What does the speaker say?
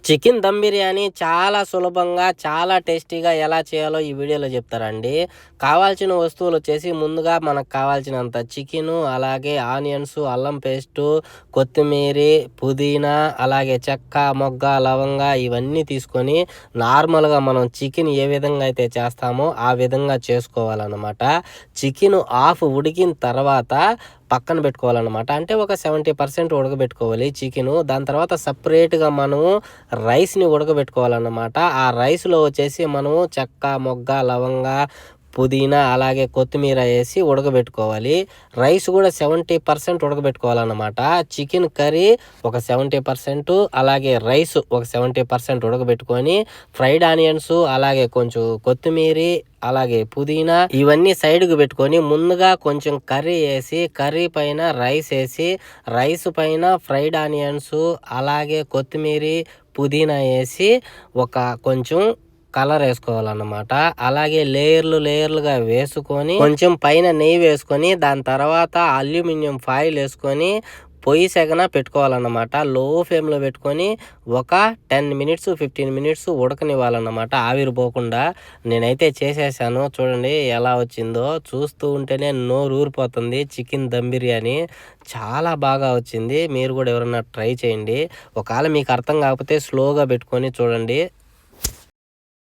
Chicken dum biryani చాలా సులభంగా, చాలా టేస్టీగా ఎలా చేయాలో ఈ వీడియోలో చెప్తారండి. కావాల్సిన వస్తువులు వచ్చేసి ముందుగా మనకు కావాల్సినంత చికెను, అలాగే ఆనియన్స్, అల్లం పేస్టు, కొత్తిమీరి, పుదీనా, అలాగే చెక్క, మొగ్గ, లవంగ ఇవన్నీ తీసుకొని నార్మల్గా మనం చికెన్ ఏ విధంగా అయితే చేస్తామో ఆ విధంగా చేసుకోవాలన్నమాట. చికెన్ హాఫ్ ఉడికిన తర్వాత పక్కన పెట్టుకోవాలన్నమాట. అంటే ఒక 70% ఉడకబెట్టుకోవాలి చికెను. దాని తర్వాత సపరేట్గా మనము రైస్ని ఉడకబెట్టుకోవాలన్నమాట. ఆ రైస్లో వచ్చేసి మనము చెక్క, మొగ్గ, లవంగ, పుదీనా, అలాగే కొత్తిమీర వేసి ఉడకబెట్టుకోవాలి. రైస్ కూడా 70% ఉడకబెట్టుకోవాలన్నమాట. చికెన్ కర్రీ ఒక 70%, అలాగే రైస్ ఒక 70% ఉడకబెట్టుకొని ఫ్రైడ్ ఆనియన్స్, అలాగే కొంచెం కొత్తిమీరి, అలాగే పుదీనా ఇవన్నీ సైడ్కి పెట్టుకొని ముందుగా కొంచెం కర్రీ వేసి, కర్రీ పైన రైస్ వేసి, రైస్ పైన ఫ్రైడ్ ఆనియన్స్, అలాగే కొత్తిమీరి, పుదీనా వేసి ఒక కొంచెం కలర్ వేసుకోవాలన్నమాట. అలాగే లేయర్లుగా వేసుకొని కొంచెం పైన నెయ్యి వేసుకొని దాని తర్వాత అల్యూమినియం ఫాయిల్ వేసుకొని పొయ్యి సెగన పెట్టుకోవాలన్నమాట. లో ఫ్లేమ్లో పెట్టుకొని ఒక 10 మినిట్స్ 15 మినిట్స్ ఉడకనివ్వాలన్నమాట, ఆవిరిపోకుండా. నేనైతే చేసేసాను, చూడండి ఎలా వచ్చిందో. చూస్తూ ఉంటేనే నోరు ఊరిపోతుంది. చికెన్ దమ్ బిర్యానీ చాలా బాగా వచ్చింది. మీరు కూడా ఎవరన్నా ట్రై చేయండి. ఒకవేళ మీకు అర్థం కాకపోతే స్లోగా పెట్టుకొని చూడండి,